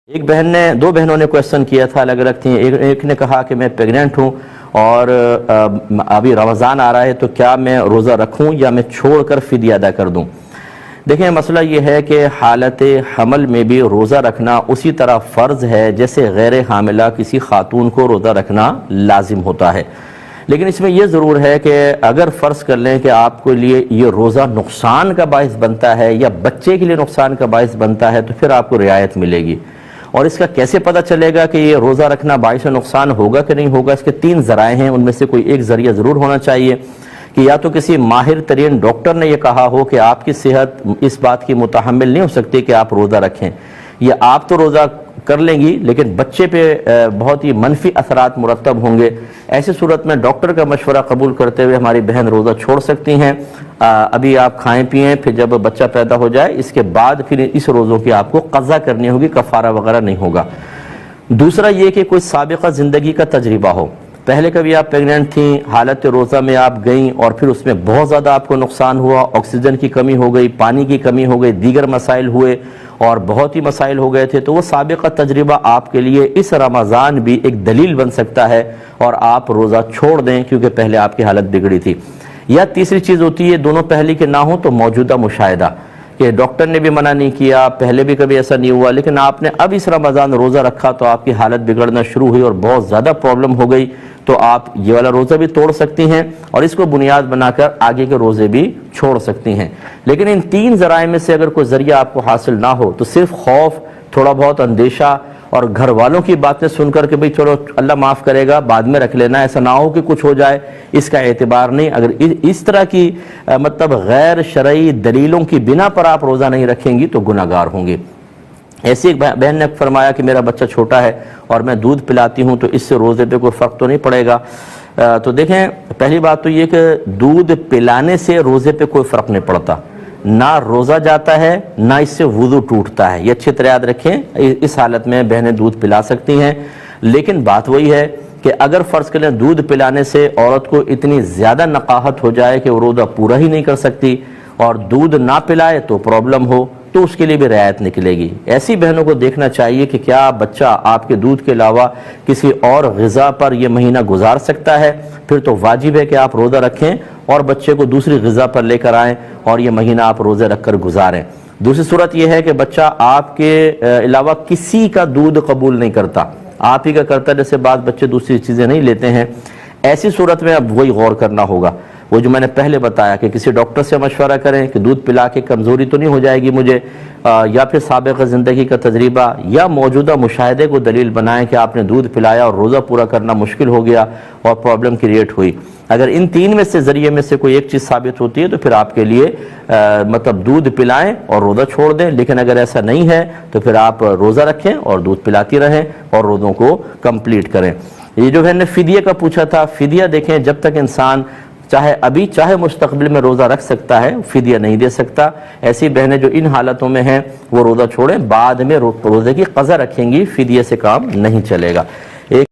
ایک بہن نے دو بہنوں نے کویسچن کیا تھا، الگ الگ تھیں. ایک نے کہا کہ میں پیگننٹ ہوں اور ابھی رمضان آ رہا ہے تو کیا میں روزہ رکھوں یا میں چھوڑ کر فدیہ ادا کر دوں. دیکھیں مسئلہ یہ ہے کہ حالت حمل میں بھی روزہ رکھنا اسی طرح فرض ہے جیسے غیر حاملہ کسی خاتون کو روزہ رکھنا لازم ہوتا ہے. لیکن اس میں یہ ضرور ہے کہ اگر فرض کر لیں کہ آپ کے لیے یہ روزہ نقصان کا باعث بنتا ہے یا بچے کے لیے نقصان کا باعث بنتا ہے تو پھر آپ کو رعایت ملے گی. اور اس کا کیسے پتہ چلے گا کہ یہ روزہ رکھنا باعث نقصان ہوگا کہ نہیں ہوگا؟ اس کے تین ذرائع ہیں، ان میں سے کوئی ایک ذریعہ ضرور ہونا چاہیے کہ یا تو کسی ماہر ترین ڈاکٹر نے یہ کہا ہو کہ آپ کی صحت اس بات کی متحمل نہیں ہو سکتی کہ آپ روزہ رکھیں، یا آپ تو روزہ کر لیں گی لیکن بچے پہ بہت ہی منفی اثرات مرتب ہوں گے. ایسی صورت میں ڈاکٹر کا مشورہ قبول کرتے ہوئے ہماری بہن روزہ چھوڑ سکتی ہیں. ابھی آپ کھائیں پئیں، پھر جب بچہ پیدا ہو جائے اس کے بعد پھر اس روزوں کی آپ کو قضا کرنی ہوگی، کفارہ وغیرہ نہیں ہوگا. دوسرا یہ کہ کوئی سابقہ زندگی کا تجربہ ہو، پہلے کبھی آپ پیگننٹ تھیں، حالت روزہ میں آپ گئیں اور پھر اس میں بہت زیادہ آپ کو نقصان ہوا، آکسیجن کی کمی ہو گئی، پانی کی کمی ہو گئی، دیگر مسائل ہوئے اور بہت ہی مسائل ہو گئے تھے، تو وہ سابقہ تجربہ آپ کے لیے اس رمضان بھی ایک دلیل بن سکتا ہے اور آپ روزہ چھوڑ دیں کیونکہ پہلے آپ کی حالت بگڑی تھی. یا تیسری چیز ہوتی ہے دونوں پہلے کے نہ ہوں تو موجودہ مشاہدہ، کہ ڈاکٹر نے بھی منع نہیں کیا، پہلے بھی کبھی ایسا نہیں ہوا، لیکن آپ نے اب اس رمضان روزہ رکھا تو آپ کی حالت بگڑنا شروع ہوئی اور بہت زیادہ پرابلم ہو گئی، تو آپ یہ والا روزہ بھی توڑ سکتی ہیں اور اس کو بنیاد بنا کر آگے کے روزے بھی چھوڑ سکتی ہیں. لیکن ان تین ذرائع میں سے اگر کوئی ذریعہ آپ کو حاصل نہ ہو تو صرف خوف، تھوڑا بہت اندیشہ اور گھر والوں کی باتیں سن کر کہ بھئی چلو اللہ معاف کرے گا بعد میں رکھ لینا، ایسا نہ ہو کہ کچھ ہو جائے، اس کا اعتبار نہیں. اگر اس طرح کی مطلب غیر شرعی دلیلوں کی بنا پر آپ روزہ نہیں رکھیں گی تو گناہ گار ہوں گے. ایسی ایک بہن نے فرمایا کہ میرا بچہ چھوٹا ہے اور میں دودھ پلاتی ہوں تو اس سے روزے پہ کوئی فرق تو نہیں پڑے گا؟ تو دیکھیں پہلی بات تو یہ کہ دودھ پلانے سے روزے پہ کوئی فرق نہیں پڑتا، نہ روزہ جاتا ہے نہ اس سے وضو ٹوٹتا ہے، یہ اچھی طرح یاد رکھیں. اس حالت میں بہنیں دودھ پلا سکتی ہیں. لیکن بات وہی ہے کہ اگر فرض کریں دودھ پلانے سے عورت کو اتنی زیادہ نقاہت ہو جائے کہ وہ روزہ پورا ہی نہیں کر سکتی اور دودھ نہ پلائے تو پرابلم ہو تو اس کے لیے بھی رعایت نکلے گی. ایسی بہنوں کو دیکھنا چاہیے کہ کیا بچہ آپ کے دودھ کے علاوہ کسی اور غذا پر یہ مہینہ گزار سکتا ہے، پھر تو واجب ہے کہ آپ روزہ رکھیں اور بچے کو دوسری غذا پر لے کر آئیں اور یہ مہینہ آپ روزے رکھ کر گزاریں. دوسری صورت یہ ہے کہ بچہ آپ کے علاوہ کسی کا دودھ قبول نہیں کرتا، آپ ہی کا کرتا، جیسے بعض بچے دوسری چیزیں نہیں لیتے ہیں. ایسی صورت میں اب وہی غور کرنا ہوگا، وہ جو میں نے پہلے بتایا کہ کسی ڈاکٹر سے مشورہ کریں کہ دودھ پلا کے کمزوری تو نہیں ہو جائے گی مجھے، یا پھر سابقہ زندگی کا تجربہ یا موجودہ مشاہدے کو دلیل بنائیں کہ آپ نے دودھ پلایا اور روزہ پورا کرنا مشکل ہو گیا اور پرابلم کریٹ ہوئی. اگر ان تین میں سے ذریعے میں سے کوئی ایک چیز ثابت ہوتی ہے تو پھر آپ کے لیے مطلب دودھ پلائیں اور روزہ چھوڑ دیں. لیکن اگر ایسا نہیں ہے تو پھر آپ روزہ رکھیں اور دودھ پلاتی رہیں اور روزوں کو کمپلیٹ کریں. یہ جو ہے نے فدیہ کا پوچھا تھا، فدیہ دیکھیں جب تک انسان چاہے ابھی چاہے مستقبل میں روزہ رکھ سکتا ہے، فدیہ نہیں دے سکتا. ایسی بہنیں جو ان حالتوں میں ہیں وہ روزہ چھوڑیں، بعد میں روزے کی قضا رکھیں گی، فدیہ سے کام نہیں چلے گا.